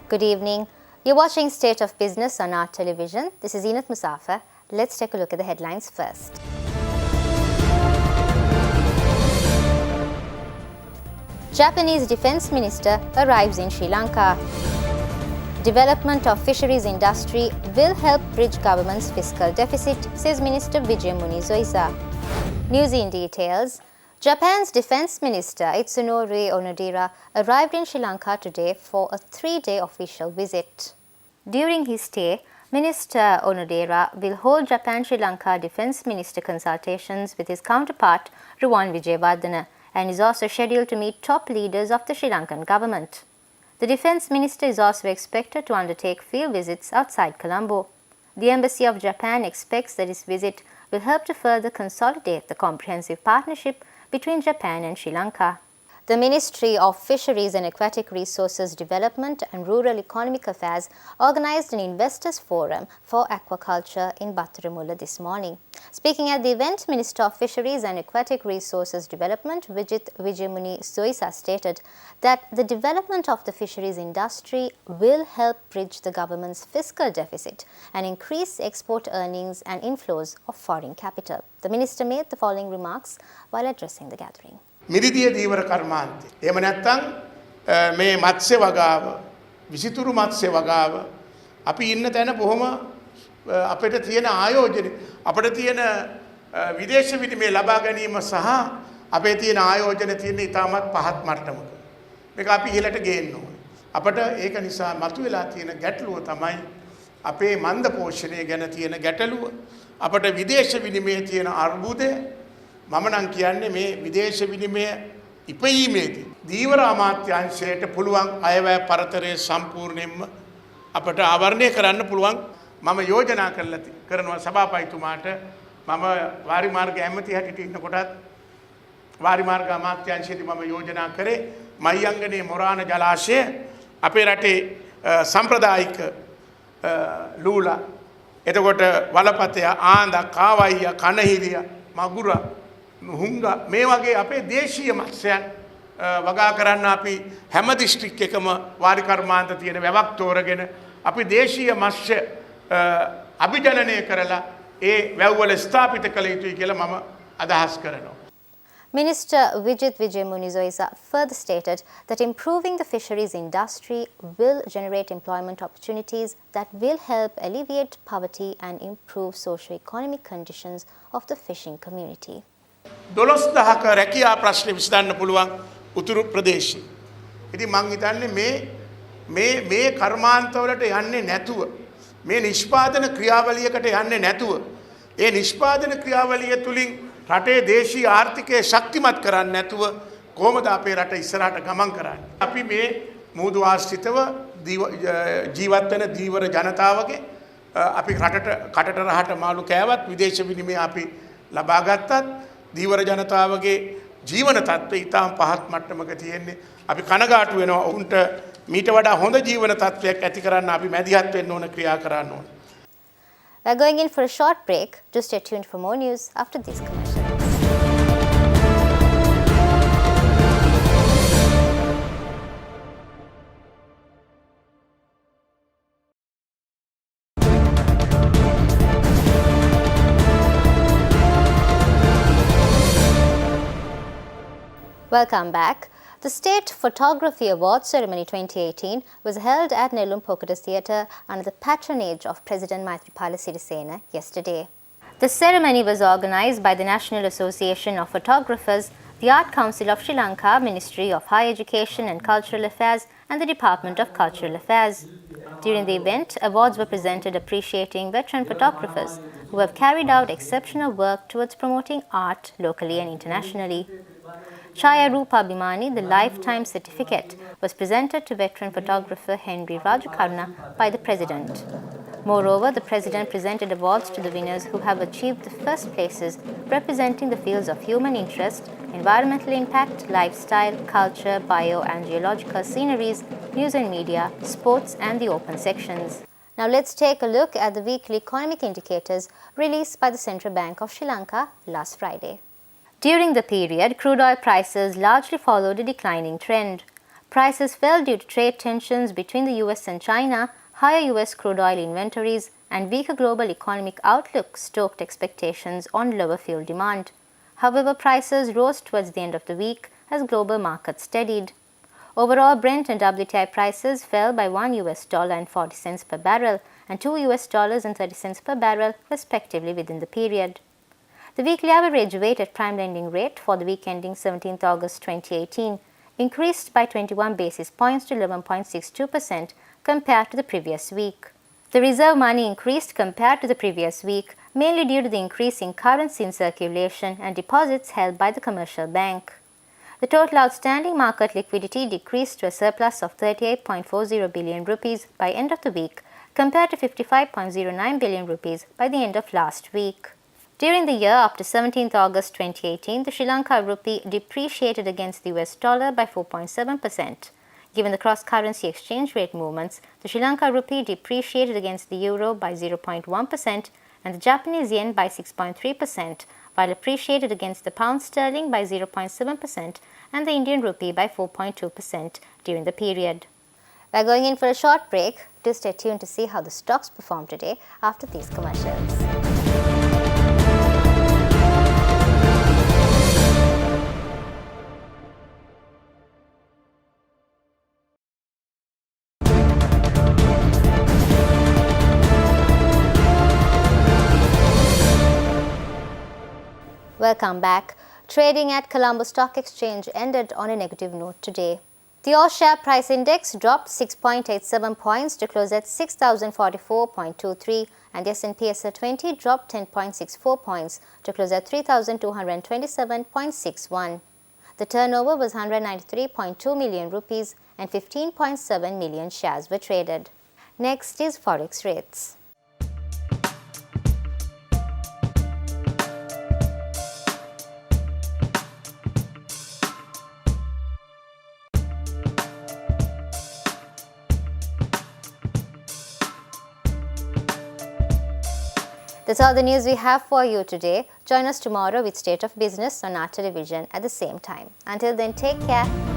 Good evening. You're watching State of Business on our television. This is Eenat Musafir. Let's take a look at the headlines first. Japanese Defence Minister arrives in Sri Lanka. Development of fisheries industry will help bridge government's fiscal deficit, says Minister Wijayamuni Zoisa. News in details. Japan's Defence Minister Itsunori Onodera arrived in Sri Lanka today for a 3-day official visit. During his stay, Minister Onodera will hold Japan-Sri Lanka Defence Minister consultations with his counterpart Ruwan Wijewardena and is also scheduled to meet top leaders of the Sri Lankan government. The Defence Minister is also expected to undertake field visits outside Colombo. The Embassy of Japan expects that his visit will help to further consolidate the comprehensive partnership between Japan and Sri Lanka. The Ministry of Fisheries and Aquatic Resources Development and Rural Economic Affairs organised an investors forum for aquaculture in Battaramulla this morning. Speaking at the event, Minister of Fisheries and Aquatic Resources Development Vijit Wijayamuni Zoisa stated that the development of the fisheries industry will help bridge the government's fiscal deficit and increase export earnings and inflows of foreign capital. The minister made the following remarks while addressing the gathering. මිරිදිය දීවර කර්මාන්තය. එහෙම නැත්නම් මේ මත්ස්‍ය වගාව, විසිතුරු මත්ස්‍ය වගාව අපි ඉන්න තැන බොහොම අපිට තියෙන ආයෝජන අපිට තියෙන විදේශ විනිමය ලබා ගැනීම සහ අපේ තියෙන ආයෝජන තියෙන ඉතාමත් පහත් මට්ටමක. මේක අපි ඉහළට ගේන්න ඕනේ. අපිට ඒක නිසා මතුවලා තියෙන ගැටලුව තමයි අපේ මන්ද පෝෂණය ගැන තියෙන ගැටලුව. අපිට විදේශ විනිමයේ තියෙන අර්බුදය මම නම් කියන්නේ මේ විදේශ විනිමය ඉපීමේදී දීවර අමාත්‍යාංශයට පුළුවන් අයවැය පරතරය සම්පූර්ණයෙන්ම අපට ආවරණය කරන්න පුළුවන් මම යෝජනා කරනවා සභාපතිතුමාට මම වාරි මාර්ග ඇමති හැටියට ඉන්නකොටත් වාරි මාර්ග අමාත්‍යාංශයේදී මම යෝජනා කරේ මහියංගනේ මොරාන ජලාශය අපේ රටේ සම්ප්‍රදායික ලූලා එතකොට වලපතය ආන්ද කාවයිය කනහිරිය මගුර හුංගා මේ වගේ අපේ දේශීය මත්ස්‍යයන් වගා කරන්න අපි හැම දිස්ත්‍රික් එකම වාරි කර්මාන්ත තියෙන වැවක් තෝරගෙන අපි දේශීය මත්ස්‍ය අභිජනනය කරලා ඒ වැව්වල ස්ථාපිත කළ යුතුයි කියලා මම අදහස් කරනවා. Minister Vijit Wijayamuni Zoisa further stated that improving the fisheries industry will generate employment opportunities that will help alleviate poverty and improve socio-economic conditions of the fishing community. 12,000ක රැකියා ප්‍රශ්න විසඳන්න පුළුවන් උතුරු ප්‍රදේශයේ. ඉතින් මං හිතන්නේ මේ කර්මාන්තවලට යන්නේ නැතුව මේ නිෂ්පාදන ක්‍රියාවලියකට යන්නේ නැතුව ඒ නිෂ්පාදන ක්‍රියාවලිය තුලින් රටේ දේශීය ආර්ථිකය ශක්තිමත් කරන්නේ නැතුව කොහොමද අපේ රට ඉස්සරහට ගමන් කරන්නේ? අපි මේ මුහුදු ආශ්‍රිතව ජීවත් වෙන දීවර ජනතාවගේ අපි කටට රහට මාළු කෑවත් විදේශ විනිමය අපි ලබා ගත්තත් දීවර ජනතාවගේ ජීවන තත්ත්වය ඉතාම පහත් මට්ටමක තියෙන්නේ. අපි කනගාටු වෙනවා ඔවුන්ට මීට වඩා හොඳ ජීවන තත්ත්වයක් ඇති කරන්න අපි මැදිහත් වෙන්න ඕන ක්‍රියා කරන්න ඕන. We're going in for a short break. Do stay tuned for more news after these commercials. Welcome back. The State Photography Awards Ceremony 2018 was held at Nellum Pokata Theatre under the patronage of President Maithripala Sirisena yesterday. The ceremony was organised by the National Association of Photographers, the Art Council of Sri Lanka, Ministry of Higher Education and Cultural Affairs and the Department of Cultural Affairs. During the event, awards were presented appreciating veteran photographers who have carried out exceptional work towards promoting art locally and internationally. Chaya Rupa Bhimani, the Lifetime Certificate, was presented to veteran photographer Henry Rajakarna by the President. Moreover, the President presented awards to the winners who have achieved the first places representing the fields of human interest, environmental impact, lifestyle, culture, bio and geological sceneries, news and media, sports and the open sections. Now let's take a look at the weekly economic indicators released by the Central Bank of Sri Lanka last Friday. During the period, crude oil prices largely followed a declining trend. prices fell due to trade tensions between the US and China, higher US crude oil inventories, and weaker global economic outlook stoked expectations on lower fuel demand. However, prices rose towards the end of the week as global markets steadied. Overall, Brent and WTI prices fell by $1.40 per barrel and $2.30 per barrel, respectively, within the period. The weekly average weighted prime lending rate for the week ending 17th August 2018 increased by 21 basis points to 11.62% compared to the previous week. The reserve money increased compared to the previous week, mainly due to the increase in currency in circulation and deposits held by the commercial bank. The total outstanding market liquidity decreased to a surplus of 38.40 billion rupees by end of the week, compared to 55.09 billion rupees by the end of last week. During the year up to 17th August 2018, the Sri Lanka rupee depreciated against the US dollar by 4.7%. Given the cross-currency exchange rate movements, the Sri Lanka rupee depreciated against the euro by 0.1% and the Japanese yen by 6.3%, while appreciated against the pound sterling by 0.7% and the Indian rupee by 4.2% during the period. We're going in for a short break. Do stay tuned to see how the stocks perform today after these commercials. Welcome back. Trading at Colombo Stock Exchange ended on a negative note today. The All Share Price Index dropped 6.87 points to close at 6,044.23 and the S&P SR20 dropped 10.64 points to close at 3,227.61. The turnover was 193.2 million rupees and 15.7 million shares were traded. Next is Forex rates. That's all the news we have for you today. Join us tomorrow with State of Business on our television at the same time. Until then, take care.